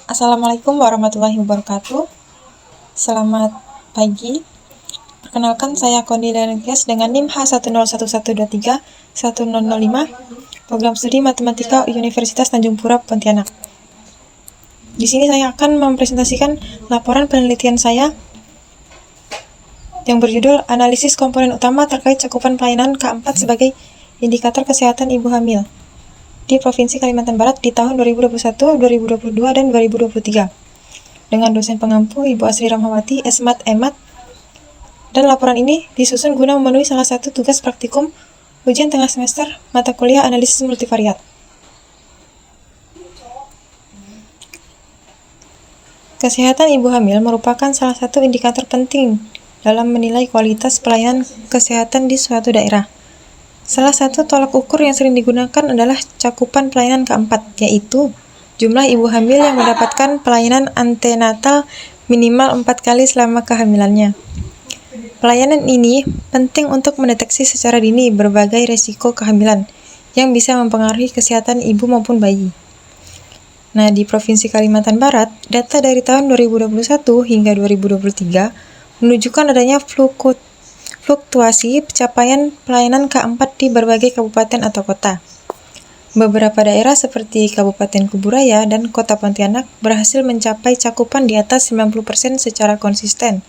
Assalamualaikum warahmatullahi wabarakatuh. Selamat pagi. Perkenalkan, saya Kondila Tias dengan NIM H1011231005, Program Studi Matematika Universitas Tanjung Pura, Pontianak. Di sini saya akan mempresentasikan laporan penelitian saya yang berjudul Analisis Komponen Utama terkait cakupan pelayanan K4 sebagai indikator kesehatan ibu hamil di Provinsi Kalimantan Barat di tahun 2021, 2022, dan 2023 dengan dosen pengampu Ibu Asri Ramhawati, Esmat Emat, dan laporan ini disusun guna memenuhi salah satu tugas praktikum ujian tengah semester mata kuliah analisis multivariat. Kesehatan ibu hamil merupakan salah satu indikator penting dalam menilai kualitas pelayanan kesehatan di suatu daerah. Salah satu tolak ukur yang sering digunakan adalah cakupan pelayanan K4, yaitu jumlah ibu hamil yang mendapatkan pelayanan antenatal minimal 4 kali selama kehamilannya. Pelayanan ini penting untuk mendeteksi secara dini berbagai risiko kehamilan yang bisa mempengaruhi kesehatan ibu maupun bayi. Nah, di Provinsi Kalimantan Barat, data dari tahun 2021 hingga 2023 menunjukkan adanya fluktuasi pencapaian pelayanan K4 di berbagai kabupaten atau kota. Beberapa daerah seperti Kabupaten Kuburaya dan Kota Pontianak berhasil mencapai cakupan di atas 90% secara konsisten.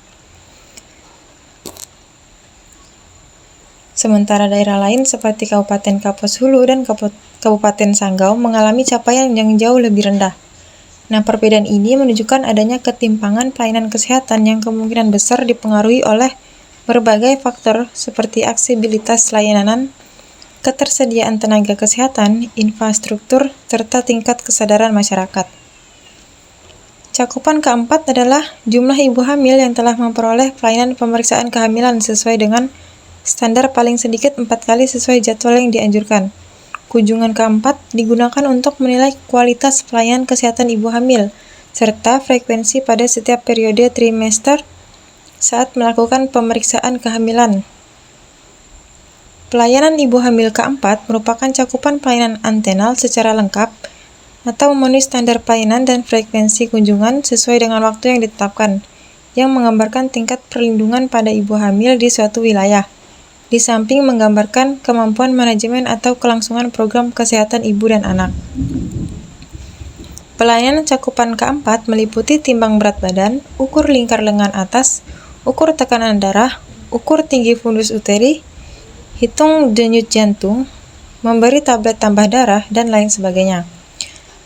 Sementara daerah lain seperti Kabupaten Kapuas Hulu dan Kabupaten Sanggau mengalami capaian yang jauh lebih rendah. Nah, perbedaan ini menunjukkan adanya ketimpangan pelayanan kesehatan yang kemungkinan besar dipengaruhi oleh berbagai faktor seperti aksesibilitas layanan, ketersediaan tenaga kesehatan, infrastruktur, serta tingkat kesadaran masyarakat. Cakupan K4 adalah jumlah ibu hamil yang telah memperoleh pelayanan pemeriksaan kehamilan sesuai dengan standar paling sedikit 4 kali sesuai jadwal yang dianjurkan. Kunjungan K4 digunakan untuk menilai kualitas pelayanan kesehatan ibu hamil, serta frekuensi pada setiap periode trimester saat melakukan pemeriksaan kehamilan. Pelayanan ibu hamil K4 merupakan cakupan pelayanan antenal secara lengkap atau memenuhi standar pelayanan dan frekuensi kunjungan sesuai dengan waktu yang ditetapkan, yang menggambarkan tingkat perlindungan pada ibu hamil di suatu wilayah, di samping menggambarkan kemampuan manajemen atau kelangsungan program kesehatan ibu dan anak. Pelayanan cakupan K4 meliputi timbang berat badan, ukur lingkar lengan atas, ukur tekanan darah, ukur tinggi fundus uteri, hitung denyut jantung, memberi tablet tambah darah, dan lain sebagainya.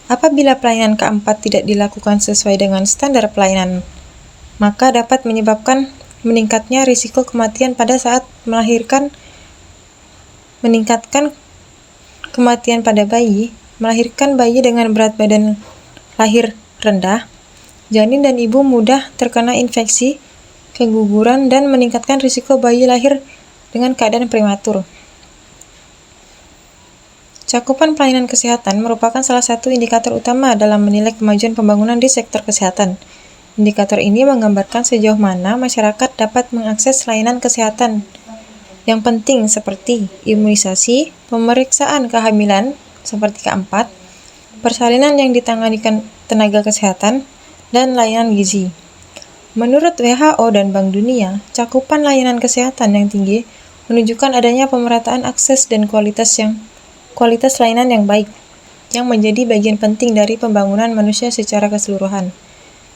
Apabila pelayanan K4 tidak dilakukan sesuai dengan standar pelayanan, maka dapat menyebabkan meningkatnya risiko kematian pada saat melahirkan, meningkatkan kematian pada bayi, melahirkan bayi dengan berat badan lahir rendah, janin dan ibu mudah terkena infeksi, keguguran, dan meningkatkan risiko bayi lahir dengan keadaan prematur. Cakupan pelayanan kesehatan merupakan salah satu indikator utama dalam menilai kemajuan pembangunan di sektor kesehatan. Indikator ini menggambarkan sejauh mana masyarakat dapat mengakses layanan kesehatan yang penting seperti imunisasi, pemeriksaan kehamilan seperti K4, persalinan yang ditangani tenaga kesehatan, dan layanan gizi. Menurut WHO dan Bank Dunia, cakupan layanan kesehatan yang tinggi menunjukkan adanya pemerataan akses dan kualitas layanan yang baik, yang menjadi bagian penting dari pembangunan manusia secara keseluruhan.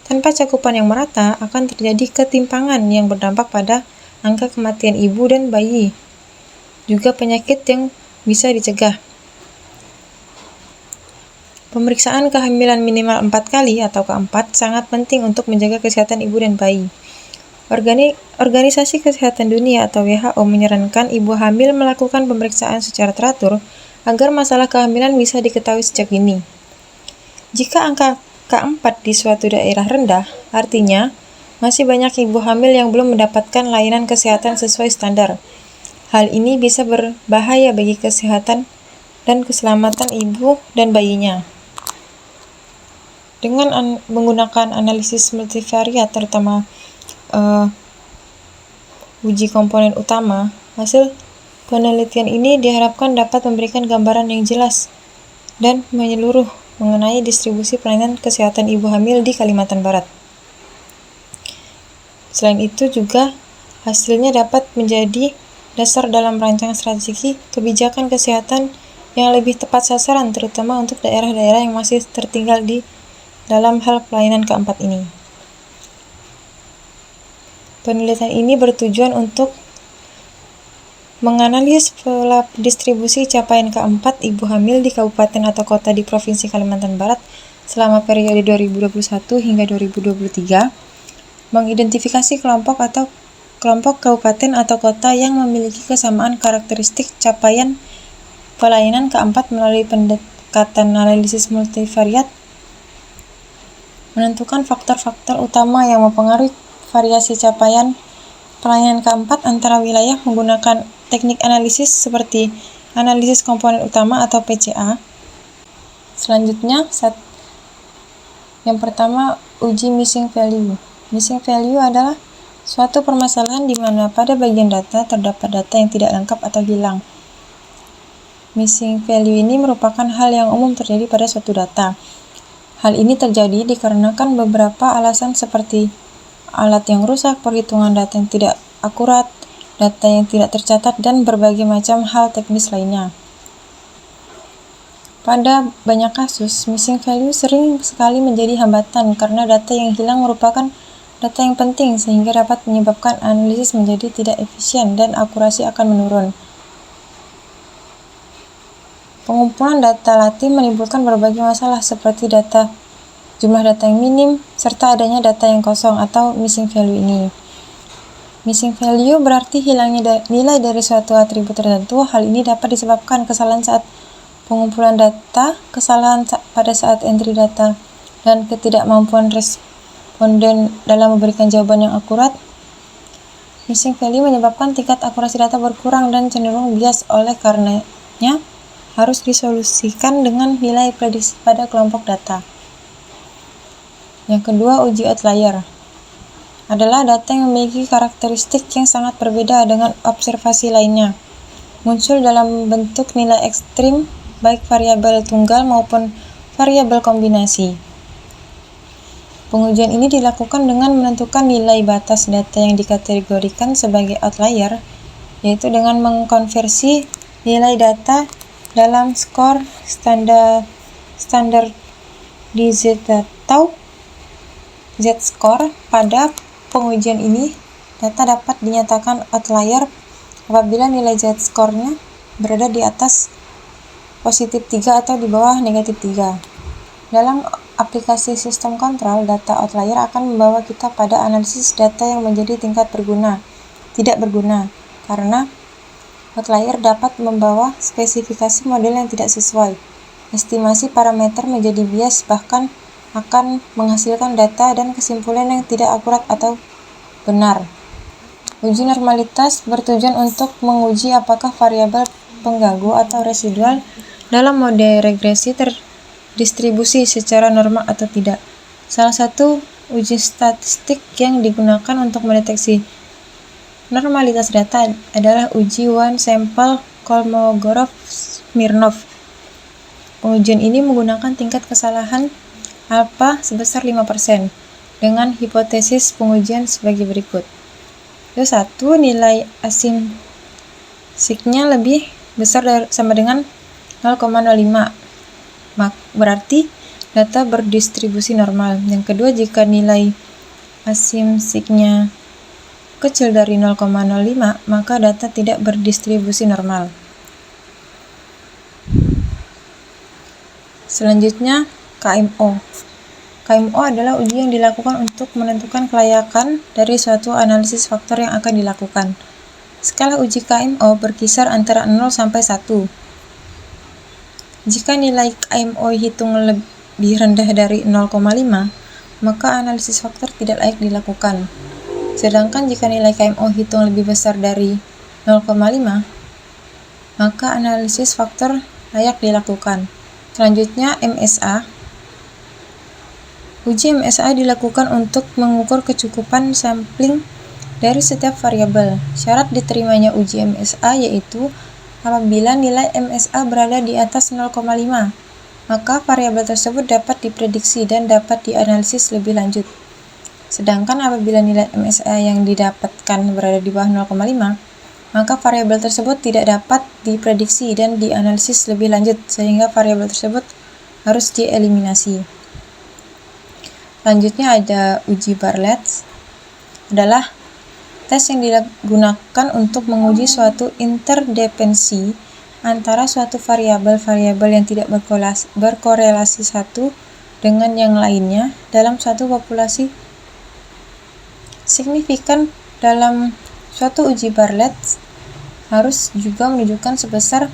Tanpa cakupan yang merata, akan terjadi ketimpangan yang berdampak pada angka kematian ibu dan bayi, juga penyakit yang bisa dicegah. Pemeriksaan kehamilan minimal 4 kali atau K4 sangat penting untuk menjaga kesehatan ibu dan bayi. Organisasi Kesehatan Dunia atau WHO menyarankan ibu hamil melakukan pemeriksaan secara teratur agar masalah kehamilan bisa diketahui sejak dini. Jika angka K4 di suatu daerah rendah, artinya masih banyak ibu hamil yang belum mendapatkan layanan kesehatan sesuai standar. Hal ini bisa berbahaya bagi kesehatan dan keselamatan ibu dan bayinya. Dengan menggunakan analisis multivariat, terutama uji komponen utama, hasil penelitian ini diharapkan dapat memberikan gambaran yang jelas dan menyeluruh mengenai distribusi pelayanan kesehatan ibu hamil di Kalimantan Barat. Selain itu juga hasilnya dapat menjadi dasar dalam rancangan strategi kebijakan kesehatan yang lebih tepat sasaran, terutama untuk daerah-daerah yang masih tertinggal di dalam hal pelayanan keempat ini. Penelitian ini bertujuan untuk menganalisis pola distribusi capaian keempat ibu hamil di kabupaten atau kota di Provinsi Kalimantan Barat selama periode 2021 hingga 2023, mengidentifikasi kelompok kabupaten atau kota yang memiliki kesamaan karakteristik capaian pelayanan keempat melalui pendekatan analisis multivariat, menentukan faktor-faktor utama yang mempengaruhi variasi capaian pelayanan keempat antara wilayah menggunakan teknik analisis seperti analisis komponen utama atau PCA. Selanjutnya, yang pertama, uji missing value. Missing value adalah suatu permasalahan di mana pada bagian data terdapat data yang tidak lengkap atau hilang. Missing value ini merupakan hal yang umum terjadi pada suatu data. Hal ini terjadi dikarenakan beberapa alasan seperti alat yang rusak, perhitungan data yang tidak akurat, data yang tidak tercatat, dan berbagai macam hal teknis lainnya. Pada banyak kasus, missing value sering sekali menjadi hambatan karena data yang hilang merupakan data yang penting sehingga dapat menyebabkan analisis menjadi tidak efisien dan akurasi akan menurun. Pengumpulan data latih menimbulkan berbagai masalah seperti jumlah data yang minim, serta adanya data yang kosong atau missing value ini. Missing value berarti hilangnya nilai dari suatu atribut tertentu. Hal ini dapat disebabkan kesalahan saat pengumpulan data, kesalahan pada saat entry data, dan ketidakmampuan responden dalam memberikan jawaban yang akurat. Missing value menyebabkan tingkat akurasi data berkurang dan cenderung bias, oleh karenanya harus disolusikan dengan nilai prediksi pada kelompok data. Yang kedua, uji outlier adalah data yang memiliki karakteristik yang sangat berbeda dengan observasi lainnya, muncul dalam bentuk nilai ekstrim baik variabel tunggal maupun variabel kombinasi. Pengujian ini dilakukan dengan menentukan nilai batas data yang dikategorikan sebagai outlier, yaitu dengan mengkonversi nilai data dalam skor standar di Z-atau Z-score. Pada pengujian ini, data dapat dinyatakan outlier apabila nilai Z-score-nya berada di atas positif 3 atau di bawah negatif 3. Dalam aplikasi sistem kontrol, data outlier akan membawa kita pada analisis data yang menjadi tingkat tidak berguna, karena outlier dapat membawa spesifikasi model yang tidak sesuai. Estimasi parameter menjadi bias, bahkan akan menghasilkan data dan kesimpulan yang tidak akurat atau benar. Uji normalitas bertujuan untuk menguji apakah variabel pengganggu atau residual dalam mode regresi terdistribusi secara normal atau tidak. Salah satu uji statistik yang digunakan untuk mendeteksi normalitas data adalah uji one sample Kolmogorov-Smirnov. Pengujian ini menggunakan tingkat kesalahan alfa sebesar 5%, dengan hipotesis pengujian sebagai berikut. 1. Nilai asimsiknya lebih besar sama dengan 0,05, berarti data berdistribusi normal. Yang kedua, jika nilai asimsiknya kecil dari 0,05, maka data tidak berdistribusi normal. Selanjutnya, KMO. KMO adalah uji yang dilakukan untuk menentukan kelayakan dari suatu analisis faktor yang akan dilakukan. Skala uji KMO berkisar antara 0 sampai 1. Jika nilai KMO hitung lebih rendah dari 0,5, maka analisis faktor tidak layak dilakukan. Sedangkan jika nilai KMO hitung lebih besar dari 0,5, maka analisis faktor layak dilakukan. Selanjutnya, MSA. Uji MSA dilakukan untuk mengukur kecukupan sampling dari setiap variabel. Syarat diterimanya uji MSA yaitu apabila nilai MSA berada di atas 0,5, maka variabel tersebut dapat diprediksi dan dapat dianalisis lebih lanjut. Sedangkan apabila nilai MSA yang didapatkan berada di bawah 0,5, maka variabel tersebut tidak dapat diprediksi dan dianalisis lebih lanjut, sehingga variabel tersebut harus dieliminasi. Selanjutnya ada uji Bartlett, adalah tes yang digunakan untuk menguji suatu interdependensi antara suatu variabel-variabel yang tidak berkorelasi satu dengan yang lainnya dalam suatu populasi signifikan. Dalam suatu uji Bartlett harus juga menunjukkan sebesar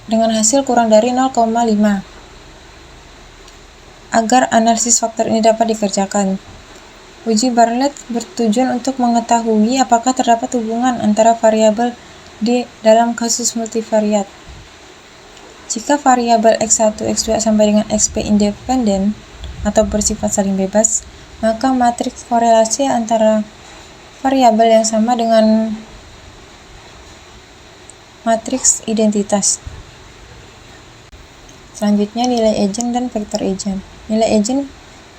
dengan hasil kurang dari 0,5 agar analisis faktor ini dapat dikerjakan. Uji Bartlett bertujuan untuk mengetahui apakah terdapat hubungan antara variabel di dalam kasus multivariat. Jika variabel X1, X2 sampai dengan XP independen atau bersifat saling bebas, maka matriks korelasi antara variabel yang sama dengan matriks identitas. Selanjutnya nilai eigen dan vektor eigen. Nilai eigen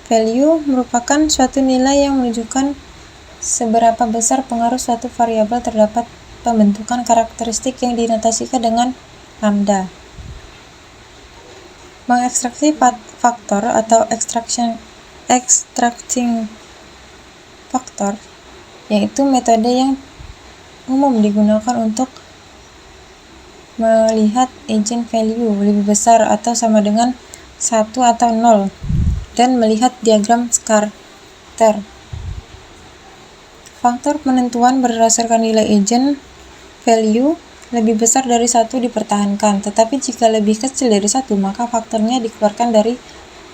value merupakan suatu nilai yang menunjukkan seberapa besar pengaruh suatu variabel terdapat pembentukan karakteristik yang dinotasikan dengan lambda. Mengekstraksi faktor atau extracting faktor, yaitu metode yang umum digunakan untuk melihat eigen value lebih besar atau sama dengan 1 atau 0 dan melihat diagram Carter. Faktor penentuan berdasarkan nilai eigen value lebih besar dari 1 dipertahankan, tetapi jika lebih kecil dari 1 maka faktornya dikeluarkan dari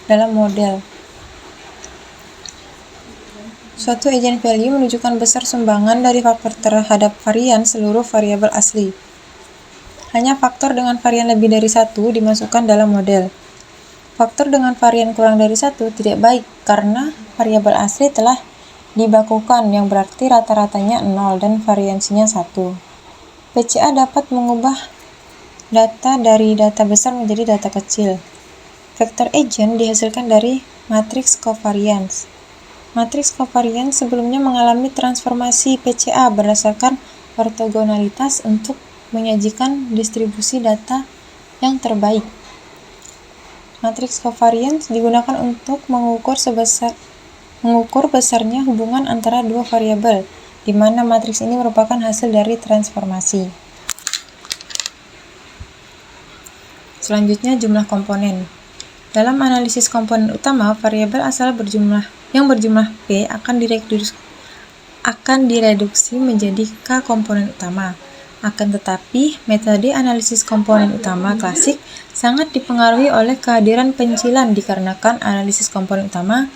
dalam model. Suatu eigen value menunjukkan besar sumbangan dari faktor terhadap varian seluruh variabel asli. Hanya faktor dengan varian lebih dari 1 dimasukkan dalam model. Faktor dengan varian kurang dari 1 tidak baik karena variabel asli telah dibakukan, yang berarti rata-ratanya 0 dan variansinya 1. PCA dapat mengubah data dari data besar menjadi data kecil. Vektor eigen dihasilkan dari matriks covariance. Matriks covariance sebelumnya mengalami transformasi PCA berdasarkan ortogonalitas untuk menyajikan distribusi data yang terbaik. Matriks covariance digunakan untuk mengukur besarnya hubungan antara dua variabel, di mana matriks ini merupakan hasil dari transformasi. Selanjutnya jumlah komponen. Dalam analisis komponen utama, variabel asal yang berjumlah P akan direduksi menjadi K komponen utama. Akan tetapi, metode analisis komponen utama klasik sangat dipengaruhi oleh kehadiran pencilan dikarenakan analisis komponen utama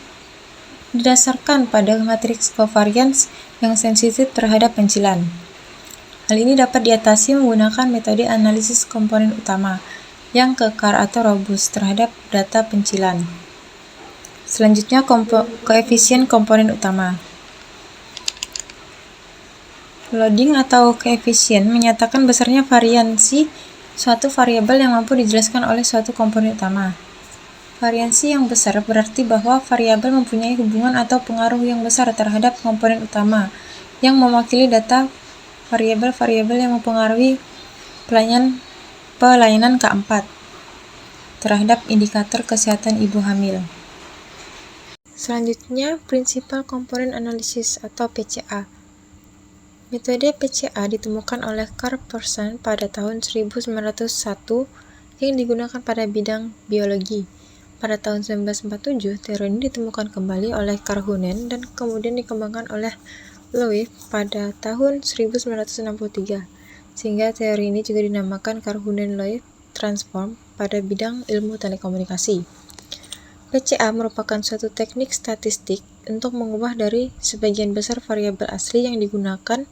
didasarkan pada matriks covariance yang sensitif terhadap pencilan. Hal ini dapat diatasi menggunakan metode analisis komponen utama yang kekar atau robust terhadap data pencilan. Selanjutnya, koefisien komponen utama. Loading atau koefisien menyatakan besarnya variansi suatu variabel yang mampu dijelaskan oleh suatu komponen utama. Variansi yang besar berarti bahwa variabel mempunyai hubungan atau pengaruh yang besar terhadap komponen utama yang mewakili data variabel-variabel yang mempengaruhi pelayanan keempat terhadap indikator kesehatan ibu hamil. Selanjutnya, prinsipal komponen analisis atau PCA. Metode PCA ditemukan oleh Carl Pearson pada tahun 1901 yang digunakan pada bidang biologi. Pada tahun 1947, teori ini ditemukan kembali oleh Karhunen dan kemudian dikembangkan oleh Loewe pada tahun 1963, sehingga teori ini juga dinamakan Karhunen-Loewe transform pada bidang ilmu telekomunikasi. PCA merupakan suatu teknik statistik untuk mengubah dari sebagian besar variabel asli yang digunakan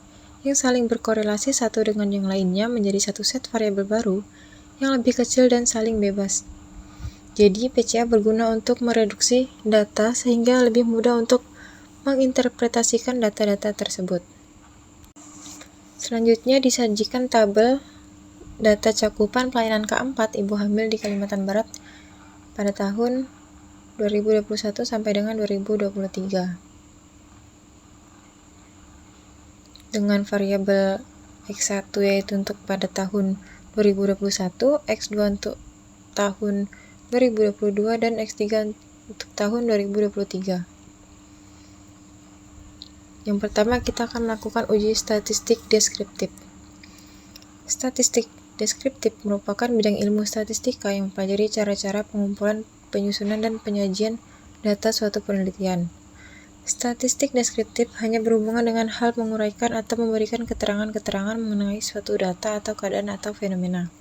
yang saling berkorelasi satu dengan yang lainnya menjadi satu set variabel baru yang lebih kecil dan saling bebas. Jadi, PCA berguna untuk mereduksi data sehingga lebih mudah untuk menginterpretasikan data-data tersebut. Selanjutnya disajikan tabel data cakupan pelayanan keempat ibu hamil di Kalimantan Barat pada tahun 2021 sampai dengan 2023. Dengan variabel X1 yaitu untuk pada tahun 2021, X2 untuk tahun 2022, dan X3 untuk tahun 2023. Yang pertama, kita akan melakukan uji statistik deskriptif. Statistik deskriptif merupakan bidang ilmu statistika yang mempelajari cara-cara pengumpulan, penyusunan, dan penyajian data suatu penelitian. Statistik deskriptif hanya berhubungan dengan hal menguraikan atau memberikan keterangan-keterangan mengenai suatu data atau keadaan atau fenomena.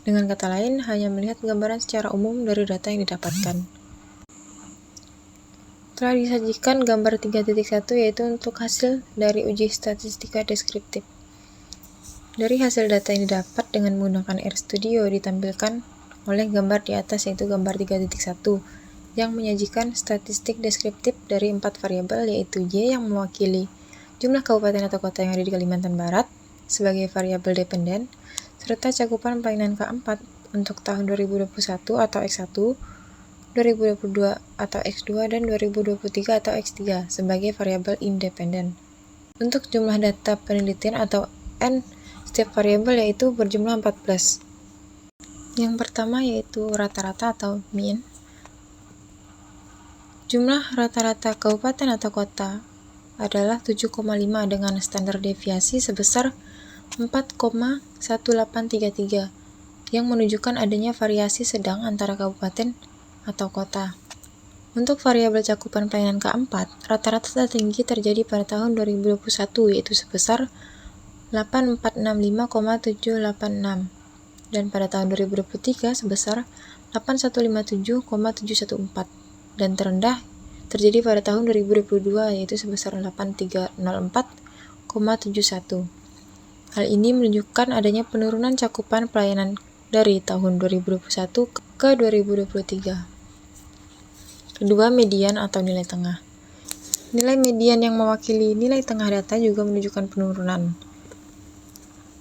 Dengan kata lain, hanya melihat gambaran secara umum dari data yang didapatkan. Telah disajikan gambar 3.1 yaitu untuk hasil dari uji statistika deskriptif. Dari hasil data yang didapat dengan menggunakan RStudio ditampilkan oleh gambar di atas yaitu gambar 3.1 yang menyajikan statistik deskriptif dari 4 variabel yaitu Y yang mewakili jumlah kabupaten atau kota yang ada di Kalimantan Barat sebagai variabel dependen, serta cakupan pelayanan keempat untuk tahun 2021 atau X1, 2022 atau X2, dan 2023 atau X3 sebagai variabel independen. Untuk jumlah data penelitian atau N setiap variabel yaitu berjumlah 14. Yang pertama yaitu rata-rata atau mean. Jumlah rata-rata kabupaten atau kota adalah 7,5 dengan standar deviasi sebesar 4,1833 yang menunjukkan adanya variasi sedang antara kabupaten atau kota. Untuk variabel cakupan pelayanan keempat, rata-rata tertinggi terjadi pada tahun 2021 yaitu sebesar 8465,786 dan pada tahun 2023 sebesar 8157,714 dan terendah terjadi pada tahun 2022 yaitu sebesar 8304,71. Hal ini menunjukkan adanya penurunan cakupan pelayanan dari tahun 2021 ke 2023. Kedua, median atau nilai tengah. Nilai median yang mewakili nilai tengah data juga menunjukkan penurunan,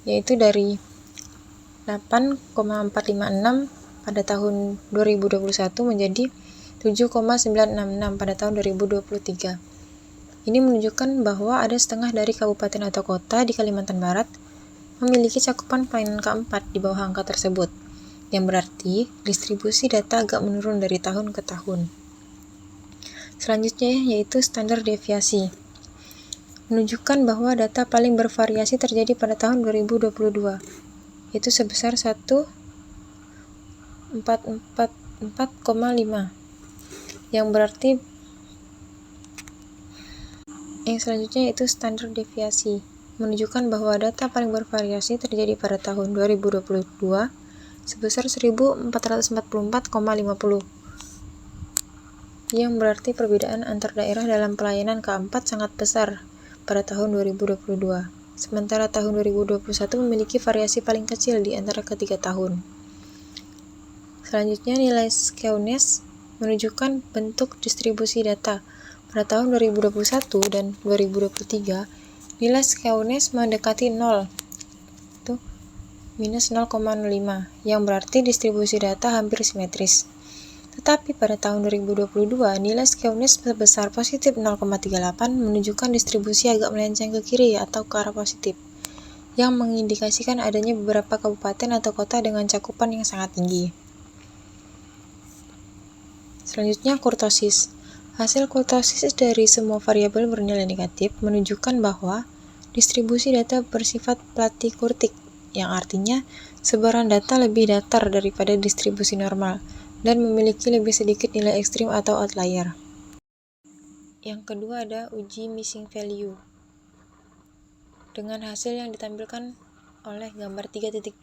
yaitu dari 8,456 pada tahun 2021 menjadi 7,966 pada tahun 2023. Ini menunjukkan bahwa ada setengah dari kabupaten atau kota di Kalimantan Barat memiliki cakupan pelayanan keempat di bawah angka tersebut, yang berarti distribusi data agak menurun dari tahun ke tahun. Selanjutnya yaitu standar deviasi. Menunjukkan bahwa data paling bervariasi terjadi pada tahun 2022, yaitu sebesar 1444,5, yang berarti yang selanjutnya yaitu standar deviasi. Menunjukkan bahwa data paling bervariasi terjadi pada tahun 2022 sebesar 1444,50, yang berarti perbedaan antar daerah dalam pelayanan keempat sangat besar pada tahun 2022, sementara tahun 2021 memiliki variasi paling kecil di antara ketiga tahun. Selanjutnya, nilai skewness menunjukkan bentuk distribusi data. Pada tahun 2021 dan 2023, nilai skewness mendekati 0, itu minus 0,05, yang berarti distribusi data hampir simetris. Tetapi pada tahun 2022, nilai skewness sebesar positif 0,38 menunjukkan distribusi agak melenceng ke kiri atau ke arah positif, yang mengindikasikan adanya beberapa kabupaten atau kota dengan cakupan yang sangat tinggi. Selanjutnya, kurtosis. Hasil kurtosis dari semua variabel bernilai negatif menunjukkan bahwa distribusi data bersifat platykurtik, yang artinya sebaran data lebih datar daripada distribusi normal dan memiliki lebih sedikit nilai ekstrim atau outlier. Yang kedua ada uji missing value. Dengan hasil yang ditampilkan oleh gambar 3.2.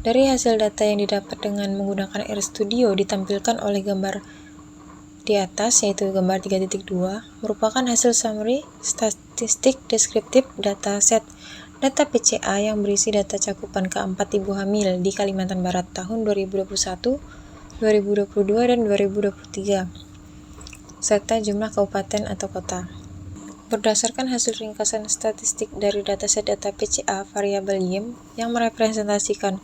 Dari hasil data yang didapat dengan menggunakan RStudio ditampilkan oleh gambar di atas yaitu gambar 3.2 merupakan hasil summary statistik deskriptif dataset data PCA yang berisi data cakupan keempat ibu hamil di Kalimantan Barat tahun 2021, 2022, dan 2023 serta jumlah kabupaten atau kota. Berdasarkan hasil ringkasan statistik dari dataset data PCA variabel YIM yang merepresentasikan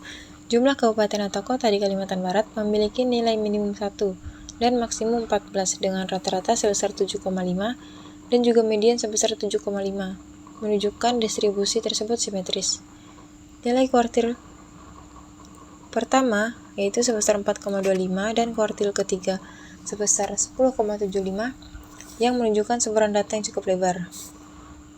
jumlah kabupaten atau kota di Kalimantan Barat memiliki nilai minimum 1 dan maksimum 14 dengan rata-rata sebesar 7,5 dan juga median sebesar 7,5, menunjukkan distribusi tersebut simetris. Nilai kuartil pertama yaitu sebesar 4,25 dan kuartil ketiga sebesar 10,75 yang menunjukkan sumberan data yang cukup lebar.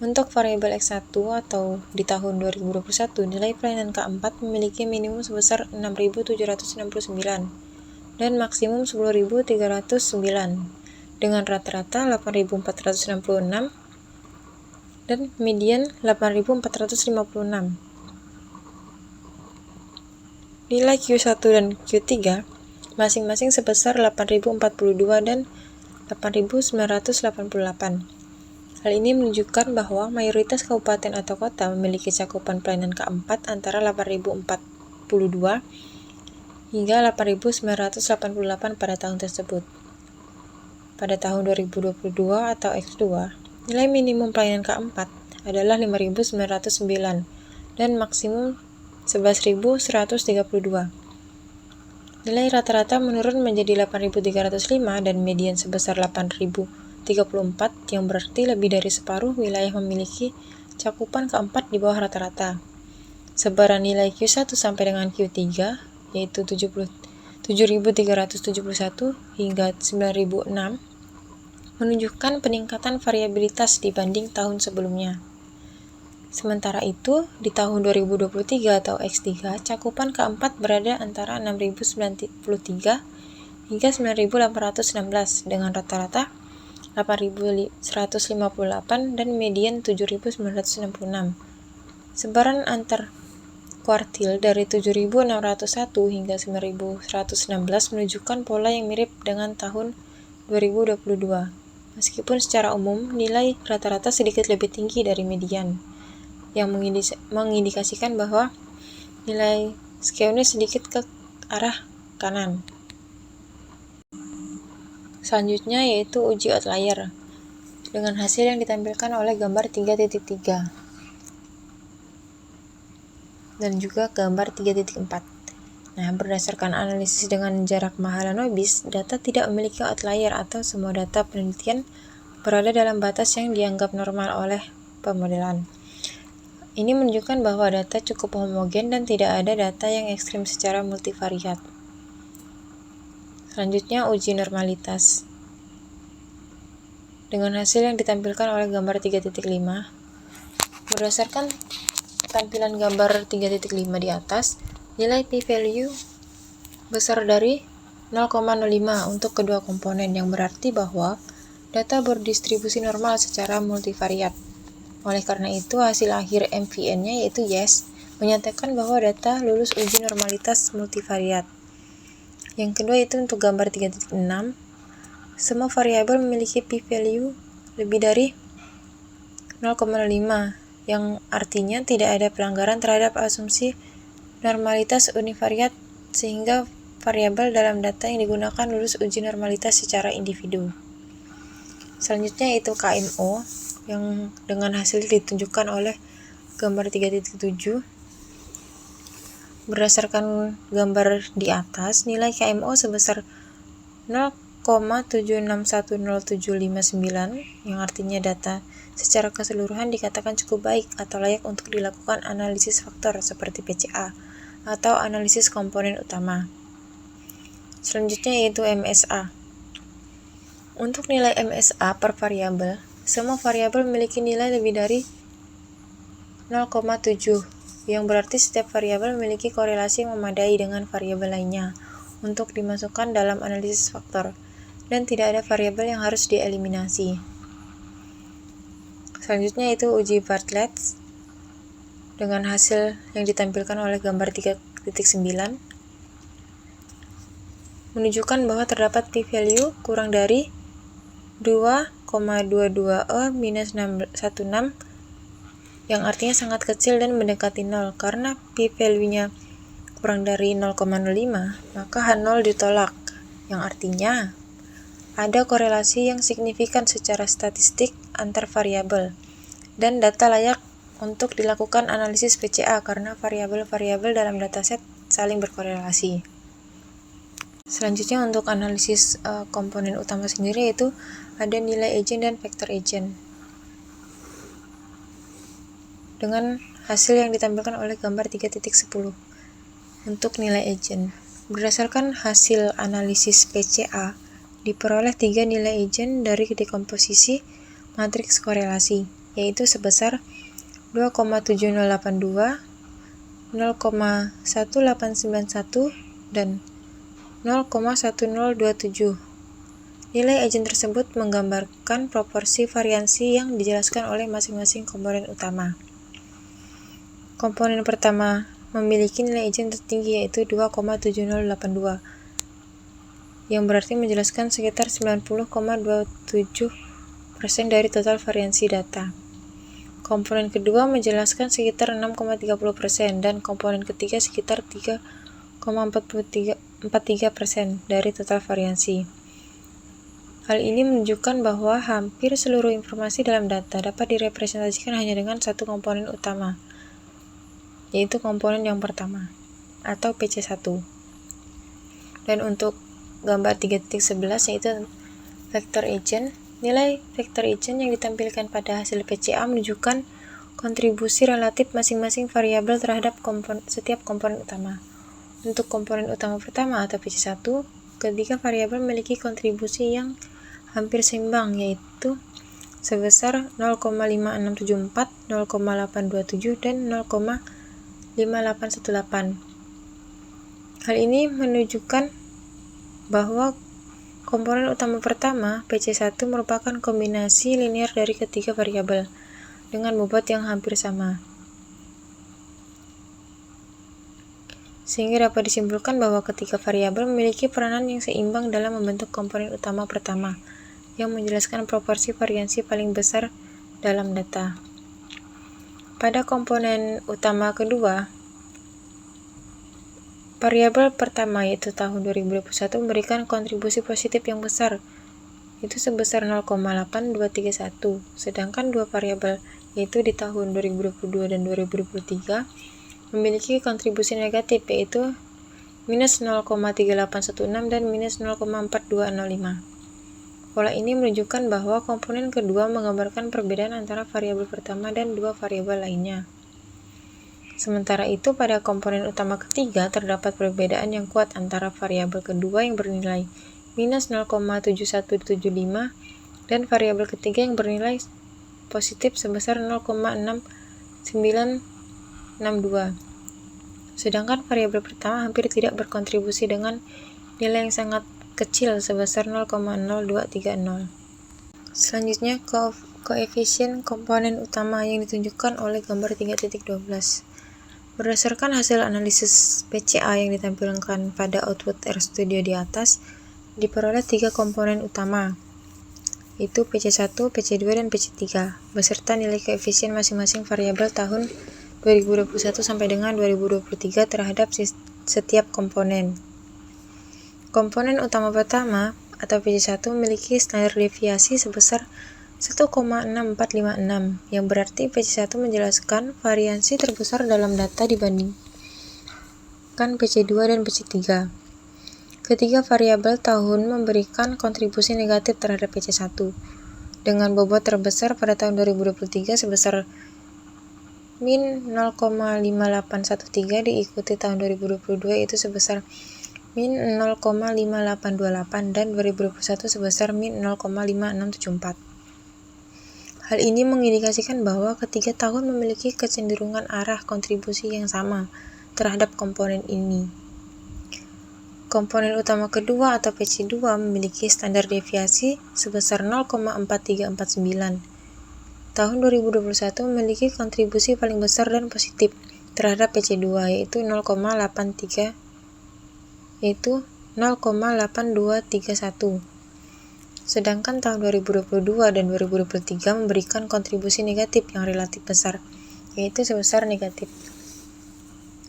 Untuk variabel X1 atau di tahun 2021, nilai pelayanan K4 memiliki minimum sebesar 6.769 dan maksimum 10.309 dengan rata-rata 8.466 dan median 8.456. Nilai Q1 dan Q3 masing-masing sebesar 8.042 dan 8.988. Hal ini menunjukkan bahwa mayoritas kabupaten atau kota memiliki cakupan pelayanan K4 antara 8.042 hingga 8.988 pada tahun tersebut. Pada tahun 2022 atau X2, nilai minimum pelayanan K4 adalah 5.909 dan maksimum 11.132. Nilai rata-rata menurun menjadi 8.305 dan median sebesar 8.034 yang berarti lebih dari separuh wilayah memiliki cakupan K4 di bawah rata-rata. Sebaran nilai Q1 sampai dengan Q3 yaitu 7.371 hingga 9.006 menunjukkan peningkatan variabilitas dibanding tahun sebelumnya. Sementara itu, di tahun 2023 atau X3, cakupan K4 berada antara 6.093 hingga 9.816 dengan rata-rata 8.158 dan median 7.966. Sebaran antar kuartil dari 7.601 hingga 9.116 menunjukkan pola yang mirip dengan tahun 2022. Meskipun secara umum, nilai rata-rata sedikit lebih tinggi dari median, yang mengindikasikan bahwa nilai skewnya sedikit ke arah kanan. Selanjutnya yaitu uji outlier dengan hasil yang ditampilkan oleh gambar 3.3 dan juga gambar 3.4. Nah, berdasarkan analisis dengan jarak Mahalanobis, data tidak memiliki outlier atau semua data penelitian berada dalam batas yang dianggap normal oleh pemodelan. Ini menunjukkan bahwa data cukup homogen dan tidak ada data yang ekstrim secara multivariat. Selanjutnya, uji normalitas. Dengan hasil yang ditampilkan oleh gambar 3.5, berdasarkan tampilan gambar 3.5 di atas, nilai p-value besar dari 0,05 untuk kedua komponen, yang berarti bahwa data berdistribusi normal secara multivariat. Oleh karena itu, hasil akhir MVN-nya yaitu yes, menyatakan bahwa data lulus uji normalitas multivariat. Yang kedua itu untuk gambar 3.6, semua variabel memiliki p-value lebih dari 0,5, yang artinya tidak ada pelanggaran terhadap asumsi normalitas univariat sehingga variabel dalam data yang digunakan lulus uji normalitas secara individu. Selanjutnya itu KMO, yang dengan hasil ditunjukkan oleh gambar 3.7. Berdasarkan gambar di atas, nilai KMO sebesar 0,761079, yang artinya data secara keseluruhan dikatakan cukup baik atau layak untuk dilakukan analisis faktor seperti PCA atau analisis komponen utama. Selanjutnya yaitu MSA. Untuk nilai MSA per variabel, semua variabel memiliki nilai lebih dari 0,7, yang berarti setiap variabel memiliki korelasi yang memadai dengan variabel lainnya untuk dimasukkan dalam analisis faktor, dan tidak ada variabel yang harus dieliminasi. Selanjutnya itu uji Bartlett dengan hasil yang ditampilkan oleh gambar 3.9 menunjukkan bahwa terdapat p-value kurang dari 2,22e-16, yang artinya sangat kecil dan mendekati 0. Karena p-value-nya kurang dari 0,05, maka H0 ditolak, yang artinya ada korelasi yang signifikan secara statistik antar variabel, dan data layak untuk dilakukan analisis PCA karena variabel-variabel dalam dataset saling berkorelasi. Selanjutnya untuk analisis komponen utama sendiri, yaitu ada nilai agent dan vektor agent. Dengan hasil yang ditampilkan oleh gambar 3.10. Untuk nilai agent, berdasarkan hasil analisis PCA, diperoleh 3 nilai agent dari dekomposisi matriks korelasi, yaitu sebesar 2,7082, 0,1891, dan 0,1027. Nilai agent tersebut menggambarkan proporsi variansi yang dijelaskan oleh masing-masing komponen utama. Komponen pertama memiliki nilai agent tertinggi, yaitu 2,7082, yang berarti menjelaskan sekitar 90,27% dari total variansi data. Komponen kedua menjelaskan sekitar 6,30% dan komponen ketiga sekitar 3,43% dari total variansi. Hal ini menunjukkan bahwa hampir seluruh informasi dalam data dapat direpresentasikan hanya dengan satu komponen utama, yaitu komponen yang pertama, atau PC1. Dan untuk gambar 3.11, yaitu vektor agent, nilai vektor agent yang ditampilkan pada hasil PCA menunjukkan kontribusi relatif masing-masing variabel terhadap setiap komponen utama. Untuk komponen utama pertama atau PC1, ketiga variabel memiliki kontribusi yang hampir seimbang, yaitu sebesar 0,5674, 0,827, dan 0,5818. Hal ini menunjukkan bahwa komponen utama pertama, PC1, merupakan kombinasi linear dari ketiga variabel dengan bobot yang hampir sama. Sehingga dapat disimpulkan bahwa ketiga variabel memiliki peranan yang seimbang dalam membentuk komponen utama pertama, yang menjelaskan proporsi variansi paling besar dalam data. Pada komponen utama kedua, variabel pertama, yaitu tahun 2021, memberikan kontribusi positif yang besar, itu sebesar 0,8231, sedangkan dua variabel, yaitu di tahun 2022 dan 2023, memiliki kontribusi negatif, yaitu minus 0,3816 dan minus 0,4205. Pola ini menunjukkan bahwa komponen kedua menggambarkan perbedaan antara variabel pertama dan dua variabel lainnya. Sementara itu, pada komponen utama ketiga terdapat perbedaan yang kuat antara variabel kedua yang bernilai minus 0,7175 dan variabel ketiga yang bernilai positif sebesar 0,6962. Sedangkan variabel pertama hampir tidak berkontribusi dengan nilai yang sangat kecil sebesar 0,0230. Selanjutnya, koefisien komponen utama yang ditunjukkan oleh gambar 3.12. Berdasarkan hasil analisis PCA yang ditampilkan pada output RStudio di atas, diperoleh 3 komponen utama, yaitu PC1, PC2, dan PC3, beserta nilai koefisien masing-masing variabel tahun 2021 sampai dengan 2023 terhadap setiap komponen. Komponen utama pertama, atau PC1, memiliki standar deviasi sebesar 1,6456, yang berarti PC1 menjelaskan variansi terbesar dalam data dibandingkan PC2 dan PC3. Ketiga variabel tahun memberikan kontribusi negatif terhadap PC1, dengan bobot terbesar pada tahun 2023 sebesar min 0,5813, diikuti tahun 2022 yaitu sebesar min 0,5828 dan 2021 sebesar min 0,5674. Hal ini mengindikasikan bahwa ketiga tahun memiliki kecenderungan arah kontribusi yang sama terhadap komponen ini. Komponen utama kedua atau PC2 memiliki standar deviasi sebesar 0,4349. Tahun 2021 memiliki kontribusi paling besar dan positif terhadap PC2, yaitu 0,8231. Sedangkan tahun 2022 dan 2023 memberikan kontribusi negatif yang relatif besar, yaitu sebesar negatif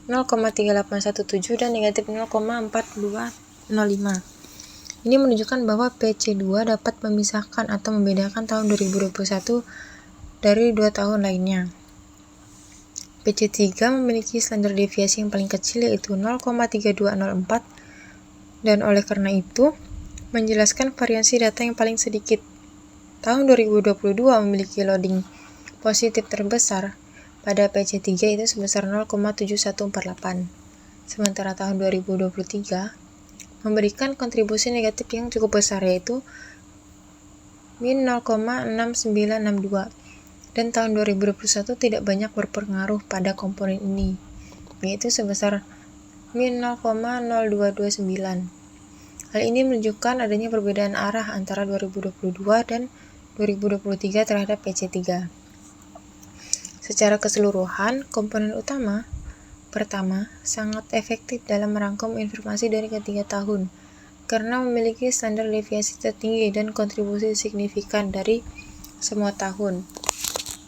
0,3817 dan negatif 0,4205. Ini menunjukkan bahwa PC2 dapat memisahkan atau membedakan tahun 2021 dari 2 tahun lainnya. PC3 memiliki standar deviasi yang paling kecil yaitu 0,3204 dan oleh karena itu menjelaskan variasi data yang paling sedikit. Tahun 2022 memiliki loading positif terbesar pada PC3 itu sebesar 0,7148. Sementara tahun 2023 memberikan kontribusi negatif yang cukup besar yaitu min 0,6962 dan tahun 2021 tidak banyak berpengaruh pada komponen ini yaitu sebesar min 0,0229. Hal ini menunjukkan adanya perbedaan arah antara 2022 dan 2023 terhadap PC3. Secara keseluruhan, komponen utama pertama sangat efektif dalam merangkum informasi dari ketiga tahun karena memiliki standar deviasi tertinggi dan kontribusi signifikan dari semua tahun.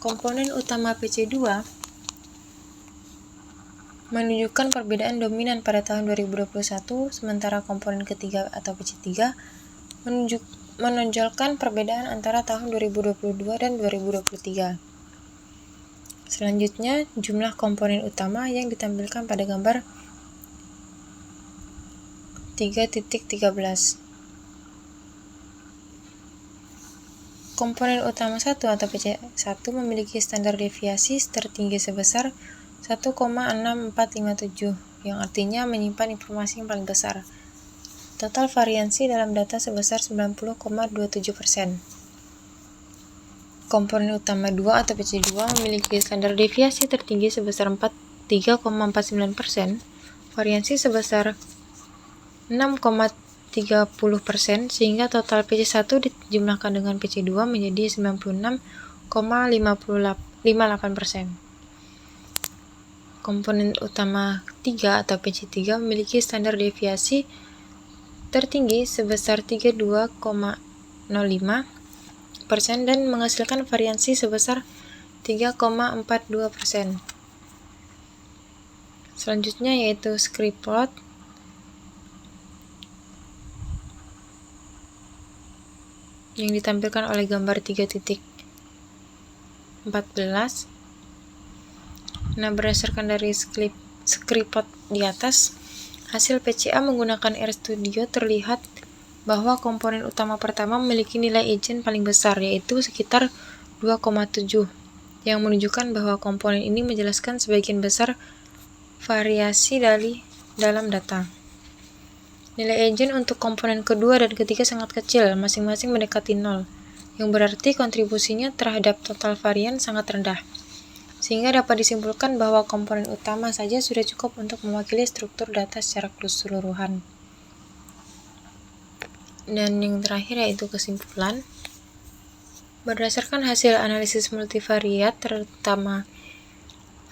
Komponen utama PC2 menunjukkan perbedaan dominan pada tahun 2021, sementara komponen ketiga atau PC3 menonjolkan perbedaan antara tahun 2022 dan 2023. Selanjutnya, jumlah komponen utama yang ditampilkan pada gambar 3.13. Komponen utama 1 atau PC1 memiliki standar deviasi tertinggi sebesar 1,6457, yang artinya menyimpan informasi yang paling besar. Total variansi dalam data sebesar 90,27%. Komponen utama 2 atau PC2 memiliki standar deviasi tertinggi sebesar 3,49%, variansi sebesar 6,30%, sehingga total PC1 dijumlahkan dengan PC2 menjadi 96,58%. Komponen utama 3 atau PC3 memiliki standar deviasi tertinggi sebesar 32,05% dan menghasilkan variansi sebesar 3,42%. Selanjutnya yaitu script plot yang ditampilkan oleh gambar 3.14. Nah, berdasarkan dari script plot di atas, hasil PCA menggunakan RStudio terlihat bahwa komponen utama pertama memiliki nilai agent paling besar, yaitu sekitar 2,7, yang menunjukkan bahwa komponen ini menjelaskan sebagian besar variasi dalam data. Nilai agent untuk komponen kedua dan ketiga sangat kecil, masing-masing mendekati 0, yang berarti kontribusinya terhadap total varian sangat rendah, sehingga dapat disimpulkan bahwa komponen utama saja sudah cukup untuk mewakili struktur data secara keseluruhan. Dan yang terakhir yaitu kesimpulan. Berdasarkan hasil analisis multivariat, terutama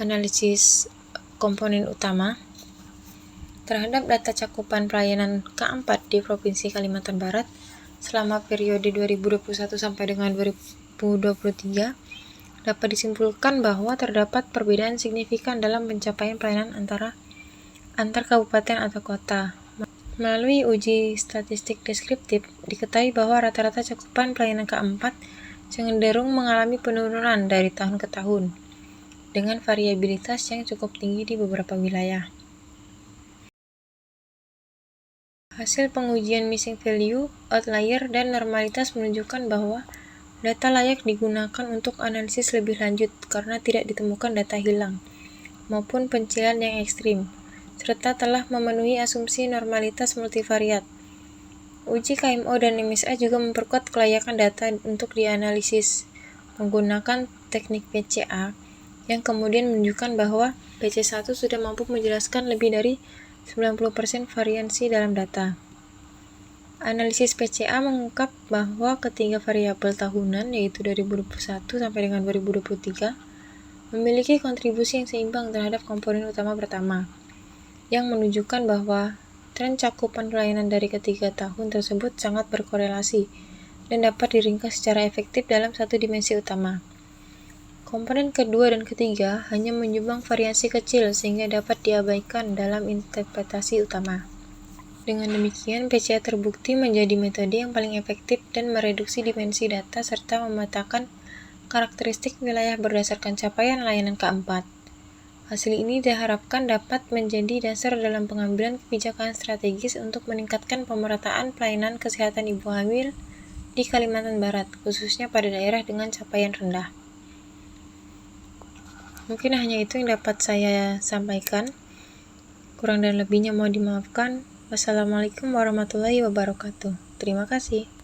analisis komponen utama, terhadap data cakupan pelayanan K4 di Provinsi Kalimantan Barat selama periode 2021 sampai dengan 2023, dapat disimpulkan bahwa terdapat perbedaan signifikan dalam pencapaian pelayanan antar kabupaten atau kota. Melalui uji statistik deskriptif, diketahui bahwa rata-rata cakupan pelayanan K4 cenderung mengalami penurunan dari tahun ke tahun, dengan variabilitas yang cukup tinggi di beberapa wilayah. Hasil pengujian missing value, outlier, dan normalitas menunjukkan bahwa data layak digunakan untuk analisis lebih lanjut karena tidak ditemukan data hilang maupun pencilan yang ekstrim, serta telah memenuhi asumsi normalitas multivariat. Uji KMO dan MSA juga memperkuat kelayakan data untuk dianalisis menggunakan teknik PCA, yang kemudian menunjukkan bahwa PC1 sudah mampu menjelaskan lebih dari 90% variansi dalam data. Analisis PCA mengungkap bahwa ketiga variabel tahunan, yaitu 2021 sampai dengan 2023, memiliki kontribusi yang seimbang terhadap komponen utama pertama, yang menunjukkan bahwa tren cakupan pelayanan dari ketiga tahun tersebut sangat berkorelasi dan dapat diringkas secara efektif dalam satu dimensi utama. Komponen kedua dan ketiga hanya menyumbang variasi kecil sehingga dapat diabaikan dalam interpretasi utama. Dengan demikian, PCA terbukti menjadi metode yang paling efektif dan mereduksi dimensi data serta memetakan karakteristik wilayah berdasarkan capaian layanan keempat. Hasil ini diharapkan dapat menjadi dasar dalam pengambilan kebijakan strategis untuk meningkatkan pemerataan pelayanan kesehatan ibu hamil di Kalimantan Barat, khususnya pada daerah dengan capaian rendah. Mungkin hanya itu yang dapat saya sampaikan. Kurang dan lebihnya mohon dimaafkan. Wassalamualaikum warahmatullahi wabarakatuh. Terima kasih.